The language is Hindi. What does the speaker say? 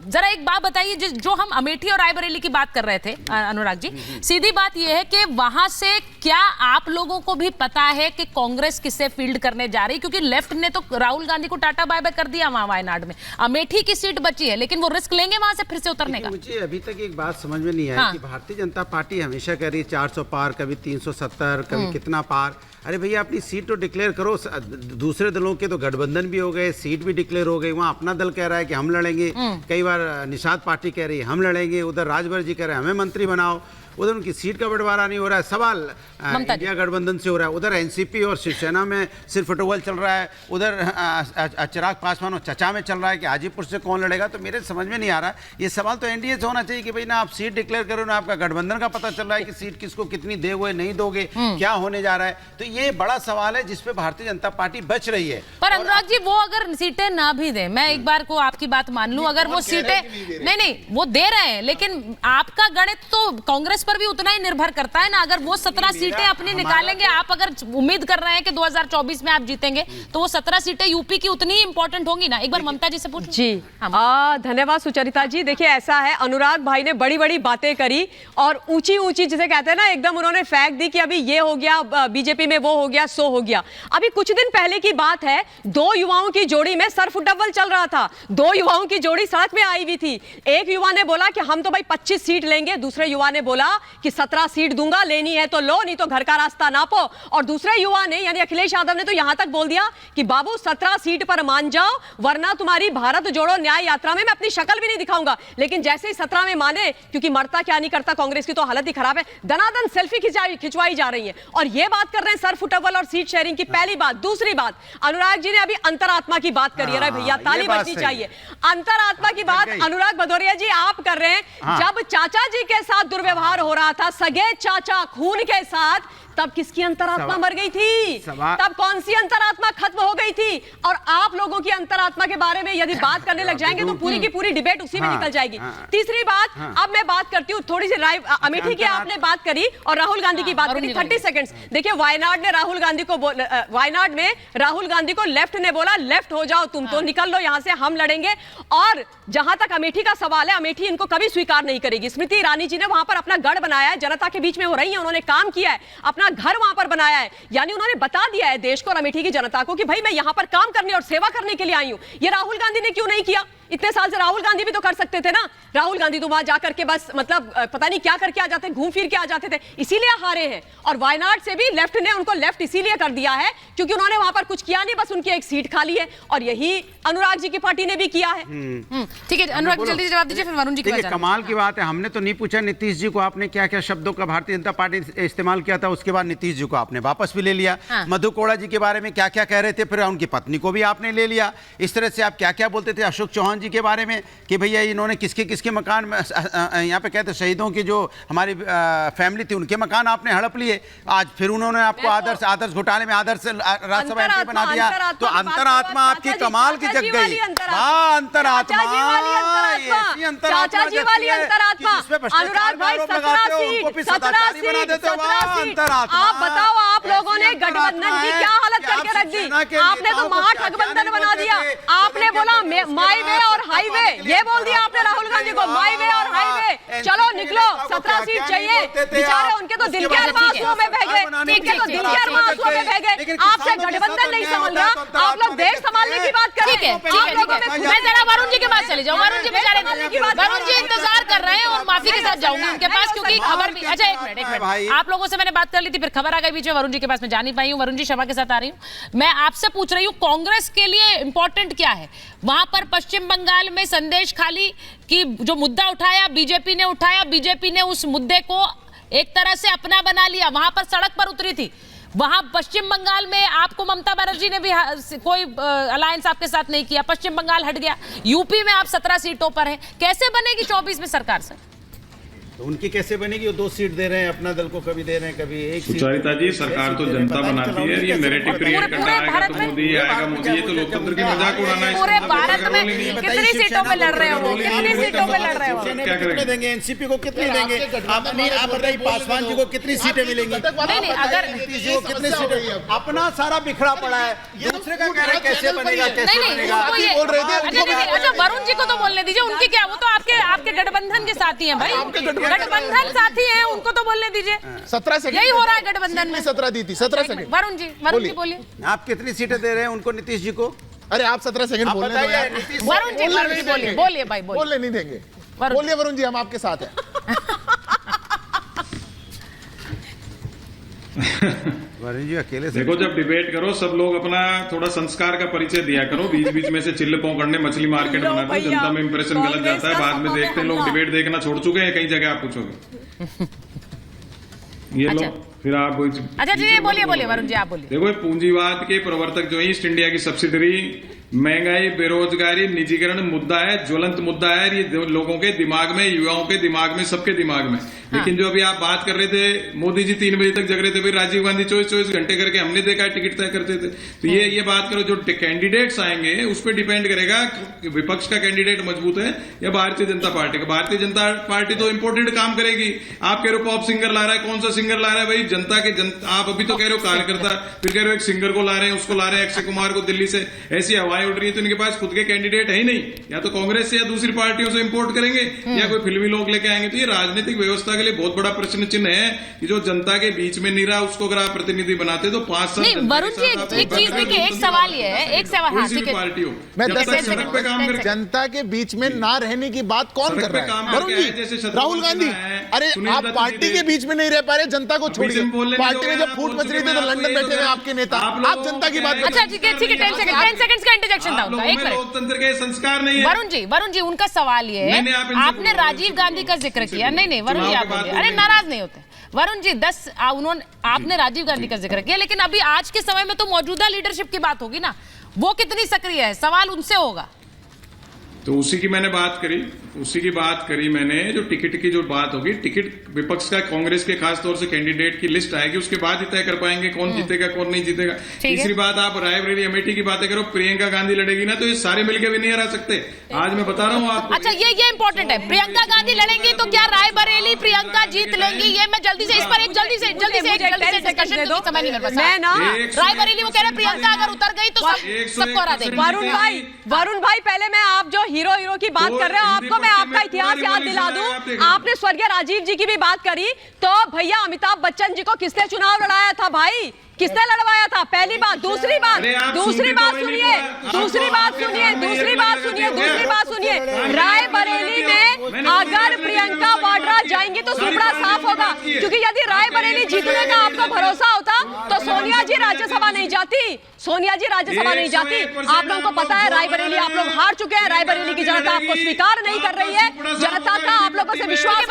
जरा एक बात बताइए, जो हम अमेठी और रायबरेली की बात कर रहे थे अनुराग जी, सीधी बात यह है कि वहां से क्या आप लोगों को भी पता है कि कांग्रेस किसे फील्ड करने जा रही, क्योंकि लेफ्ट ने तो राहुल गांधी को टाटा बाय बाय कर दिया वहां वायनाड में, अमेठी की सीट बची है, लेकिन वो रिस्क लेंगे वहां से फिर से उतरने का? मुझे अभी तक एक बात समझ में नहीं आई कि भारतीय जनता पार्टी हमेशा कह रही है 400 पार, कभी 370, कभी कितना पार। अरे भैया अपनी सीट तो डिक्लेयर करो। दूसरे दलों के तो गठबंधन भी हो गए, सीट भी डिक्लेयर हो गई, वहाँ अपना दल कह रहा है कि हम लड़ेंगे, कई बार निषाद पार्टी कह रही है हम लड़ेंगे, उधर राजभर जी कह रहे हैं हमें मंत्री बनाओ, उधर उनकी सीट का बंटवारा नहीं हो रहा है। सवाल इंडिया गठबंधन से हो रहा है, उधर एनसीपी और शिवसेना में सिर्फ फुटबॉल चल रहा है, उधर चिराग पासवान और चचा में चल रहा है कि हाजीपुर से कौन लड़ेगा। तो मेरे समझ में नहीं आ रहा। ये सवाल तो एनडीए से होना चाहिए कि भाई ना आप सीट डिक्लेयर करो, ना आपका गठबंधन का पता चल रहा है कि सीट किसको कितनी दोगे नहीं दोगे, क्या होने जा रहा है। तो ये बड़ा सवाल है जिसपे भारतीय जनता पार्टी बच रही है। पर अनुराग जी, वो अगर सीटें ना भी दे, मैं एक बार को आपकी बात मान लूं, अगर वो सीटें नहीं वो दे रहे हैं, लेकिन आपका गणित तो कांग्रेस पर भी उतना ही निर्भर करता है ना। अगर वो 17 सीटें अपनी निकालेंगे, आप अगर उम्मीद कर रहे हैं कि 2024 में आप जीतेंगे, तो वो 17 सीटें यूपी की उतनी ही इंपॉर्टेंट होंगी ना। एक बार ममता जी से पूछ जी। धन्यवाद सुचरिता जी। देखिए ऐसा है, अनुराग भाई ने बड़ी बड़ी बातें करी और ऊंची ऊंची जिसे कहते हैं ना, एकदम उन्होंने फेंक दी कि अभी ये हो गया, बीजेपी में वो हो गया, सो हो गया। अभी कुछ दिन पहले की बात है, दो युवाओं की जोड़ी में सर्फ डबल चल रहा था, दो युवाओं की जोड़ी सड़क में आई हुई थी। एक युवा ने बोला कि हम तो भाई 25 सीट लेंगे, दूसरे युवा ने बोला कि 17 सीट दूंगा, लेनी है तो लो, नहीं तो घर का रास्ता नापो। और दूसरे युवा ने यानी अखिलेश यादव ने तो यहां तक बोल दिया कि बाबू 17 सीट पर मान जाओ, वरना तुम्हारी भारत जोड़ो न्याय यात्रा में मैं अपनी शक्ल भी नहीं दिखाऊंगा। लेकिन जैसे ही 17 में माने, क्योंकि मरता क्या नहीं करता, कांग्रेस की तो हालत ही खराब है, दनादन सेल्फी खिंचवाई जा रही है। और ये बात कर रहे हैं सर्फ फुटबॉल और सीट शेयरिंग की। पहली बात। दूसरी बात, अनुराग जी ने अभी अंतरात्मा की बात करी है। भैया ताली बजनी चाहिए। अंतरात्मा की बात अनुराग भदौरिया जी आप कर रहे हैं। जब चाचा जी के साथ दुर्व्यवहार हो रहा था, सगे चाचा खून के साथ, तब किसकी अंतरात्मा मर गई थी? तब कौन सी अंतरात्मा खत्म हो गई थी? और आप लोगों की अंतरात्मा के बारे में यदि बात करने लग जाएंगे तो पूरी की पूरी डिबेट उसी में निकल जाएगी। तीसरी बात, अब मैं बात करती हूँ थोड़ी सी अमेठी की आपने बात करी और राहुल गांधी की बात करी। 30 सेकंड्स। देखिए वायनाड में राहुल गांधी को लेफ्ट ने बोला लेफ्ट हो जाओ, तुम तो निकल लो यहां से, हम लड़ेंगे। और जहां तक अमेठी का सवाल है, अमेठी इनको कभी स्वीकार नहीं करेगी। स्मृति ईरानी जी ने वहां पर अपना गढ़ बनाया है, जनता के बीच में हो रही है, उन्होंने काम किया है, अपना घर वहां पर बनाया है, यानी उन्होंने बता दिया है देश को और अमेठी की जनता को कि भाई मैं यहां पर काम करने और सेवा करने के लिए आई हूं। ये राहुल गांधी ने क्यों नहीं किया? इतने साल से राहुल गांधी भी तो कर सकते थे ना। राहुल गांधी तो वहां जाकर के बस मतलब पता नहीं क्या करके आ जाते, घूम फिर के आ जाते थे, इसीलिए हारे हैं। और वायनाड से भी लेफ्ट ने उनको लेफ्ट इसीलिए कर दिया है क्योंकि उन्होंने वहां पर कुछ किया नहीं, बस उनकी एक सीट खाली है। और यही अनुराग जी की पार्टी ने भी किया है। ठीक है अनुराग, जल्दी जवाब दीजिए, फिर वरुण जी की। कमाल की बात है, हमने तो नहीं पूछा नीतीश जी को आपने क्या क्या शब्दों का भारतीय जनता पार्टी इस्तेमाल किया था, उसके बाद नीतीश जी को आपने वापस भी ले लिया। मधु कोड़ा जी के बारे में क्या क्या कह रहे थे, फिर उनकी पत्नी को भी आपने ले लिया। इस तरह से आप क्या क्या बोलते थे अशोक चौहान जी के बारे में कि भैया इन्होंने किसके किसके मकान में, यहाँ पे कहते शहीदों की जो हमारी फैमिली थी उनके मकान आपने हड़प लिए। आज फिर उन्होंने आपको आदर्श घोटाले में आदर्श राज्यसभा एमपी बना दिया। तो अंतरात्मा आपकी कमाल की जग गई। अंतरात्मा आप बताओ, आप लोगों ने गठबंधन की क्या हालत करके रख दी? आपने तो महागठबंधन बना दिया। आपने बोला माई वे और हाईवे, ये बोल दिया आपने राहुल गांधी को, माई वे और हाईवे, चलो निकलो, 17 सीट चाहिए। बेचारे उनके तो दिल के आंसुओं में बह गए, उनके तो दिल के आंसुओं में बह गए। आपसे गठबंधन नहीं संभल रहा, आप लोग देश संभालने की बात कर रहे हैं। मैं जरा वरुण जी के पास चले जाऊं। वरुण जी बेचारे, वरुण जी इंतजार कर रहे हैं और माफी के साथ जाऊंगी उनके पास, क्योंकि खबर भी। अच्छा एक मिनट, आप लोगों से मैंने बात कर ली थी, फिर खबर आ गई बीच में, वरुण जी के पास मैं जा नहीं पाई हूँ। वरुण जी क्षमा के साथ आ रही हूँ। मैं आपसे पूछ रही हूँ कांग्रेस के लिए इंपॉर्टेंट क्या है वहां पर? पश्चिम बंगाल में संदेश खाली की जो मुद्दा उठाया बीजेपी ने उठाया, बीजेपी ने उस मुद्दे को एक तरह से अपना बना लिया, वहां पर सड़क पर उतरी थी। वहां पश्चिम बंगाल में आपको ममता बनर्जी ने भी कोई अलायंस आपके साथ नहीं किया, पश्चिम बंगाल हट गया। यूपी में आप 17 सीटों पर हैं, कैसे बनेगी 24 में सरकार से? तो उनकी कैसे बनेगी? वो 2 सीट दे रहे हैं अपना दल को, कभी दे रहे हैं, कभी 1 सीट। सुचरिता जी, सरकार तो जनता बनाती है, ये नैरेटिव क्रिएट करना आएगा तो मोदी आएगा, मोदी, ये तो लोकतंत्र की मजाक उड़ाना है। पूरे भारत में कितनी सीटों पे लड़ रहे हो वो? कितनी सीटों पे लड़ रहे हो? क्या करेंगे? देंगे एनसीपी को कितनी देंगे? आप बताइए, पासवान जी को कितनी सीटें मिलेंगी? नहीं, अगर नीतीश जी को कितनी सीटें? अपना सारा बिखरा पड़ा है, दूसरे का कह रहे हैं कैसे बनेगा, कैसे बनेगा? अच्छा, वरुण जी को तो बोलने दीजिए, उनकी क्या, वो तो आपके गठबंधन के साथी हैं भाई, गठबंधन साथी हैं, उनको तो बोलने दीजिए। 17 सेकंड यही हो रहा है गठबंधन में। 17 दी थी, 17 सेकंड। वरुण जी बोलिए। आप कितनी सीटें दे रहे हैं उनको, नीतीश जी को? अरे आप 17 सेकंड बोलने दो यार। वरुण जी बोलिए भाई, बोलने नहीं देंगे। बोलिए वरुण जी, हम आपके साथ हैं। वरुण जी अकेले से देखो, जब डिबेट करो सब लोग अपना थोड़ा संस्कार का परिचय दिया करो, बीच बीच में से चिल्ल पकड़ने मछली मार्केट बनाते हो, जनता में इंप्रेशन गलत जाता है, बाद में देखते हैं लोग डिबेट देखना छोड़ चुके हैं, कई जगह आप पूछोगे ये लोग, फिर आप अच्छा जी बोलिए वरुण जी, आप बोलिए। देखो, पूंजीवाद के प्रवर्तक जो है, ईस्ट इंडिया की सब्सिडरी, महंगाई, बेरोजगारी, निजीकरण मुद्दा है, ज्वलंत मुद्दा है, ये लोगों के दिमाग में, युवाओं के दिमाग में, सबके दिमाग में। लेकिन जो अभी आप बात कर रहे थे, मोदी जी 3 बजे तक जग रहे थे, भाई राजीव गांधी 24 घंटे करके हमने देखा है टिकट तय करते थे। तो ये बात करो, जो कैंडिडेट्स आएंगे उस पर डिपेंड करेगा कि विपक्ष का कैंडिडेट मजबूत है या भारतीय जनता पार्टी का। भारतीय जनता पार्टी तो इंपोर्टेड काम करेगी। आप कह रहे हो पॉप सिंगर ला रहा है, कौन सा सिंगर ला रहा है भाई? आप अभी तो कह रहे हो कार्यकर्ता, फिर कह रहे हो एक सिंगर को ला रहे हैं, उसको ला रहे हैं, अक्षय कुमार को दिल्ली से, ऐसी हवाएं उड़ रही है। तो इनके पास खुद के कैंडिडेट है ही नहीं, या तो कांग्रेस से या दूसरी पार्टियों से इंपोर्ट करेंगे या कोई फिल्मी लोग लेके आएंगे। तो ये राजनीतिक व्यवस्था के लिए बहुत बड़ा प्रश्न चिन्ह है कि जो जनता के बीच में नहीं रहा, उसको अगर आप प्रतिनिधि बनाते तो 5 साल। नहीं वरुण जी, एक चीज देखिए, एक सवाल ये है, एक सवाल, हाँ ठीक है, पार्टी हो, मैं जब 10 तक सड़क पे काम करे, जनता के बीच में ना रहने की बात कौन कर रहा है? वरुण जी, राहुल गांधी, अरे आप पार्टी के बीच में नहीं रह पा रहे, जनता को छोड़िए। पार्टी में जब फूट मच रही थी तो लंदन बैठे हुए आपके नेता, आप जनता की बात। अच्छा ठीक है, 10 सेकंड का इंटरजेक्शन था उनका, 1 मिनट। लोकतंत्र के संस्कार नहीं है। वरुण जी उनका सवाल ये है, आपने राजीव गांधी का जिक्र किया। नहीं वरुण जी आप बोलिए, अरे नाराज नहीं होते वरुण जी। आपने राजीव गांधी का जिक्र किया, लेकिन अभी आज के समय में तो मौजूदा लीडरशिप की बात होगी ना, वो कितनी सक्रिय है, सवाल उनसे होगा। तो उसी की बात करी मैंने, जो टिकट की जो बात होगी, टिकट विपक्ष का, कांग्रेस के खास तौर से कैंडिडेट की लिस्ट आएगी, उसके बाद ही तय कर पाएंगे कौन जीतेगा कौन नहीं जीतेगा। तीसरी बात, आप रायबरेली अमेठी की बातें करो, प्रियंका गांधी लड़ेगी ना, तो ये सारे मिलकर भी नहीं हरा सकते। आज मैं बता रहा हूँ आपको। अच्छा ये इंपॉर्टेंट है, प्रियंका गांधी लड़ेंगी तो क्या रायबरेली प्रियंका जीत लेंगी? ये मैं जल्दी से इस पर जल्दी से डिस्कशन दे दो, समय नहीं मेरे पास। मैं ना रायबरेली वो कह रहे प्रियंका अगर उतर गई तो सबको हरा देगी। वरुण भाई पहले मैं आप जो हीरो की बात कर रहे हो, आपको मैं आपका इतिहास याद दिला दूं। आपने स्वर्गीय राजीव जी की भी बात करी, तो भैया अमिताभ बच्चन जी को किसने चुनाव लड़ाया था भाई? किसने लड़वाया था? पहली बात। दूसरी बात सुनिए, रायबरेली में अगर प्रियंका वाड्रा जाएंगी तो सुपड़ा साफ होगा, क्योंकि यदि रायबरेली जीतने का आपको भरोसा होता तो सोनिया जी राज्यसभा नहीं जाती। आप लोगों को पता है रायबरेली आप लोग हार चुके हैं, रायबरेली की जनता आपको स्वीकार नहीं कर रही है, जनता का आप लोगों से विश्वास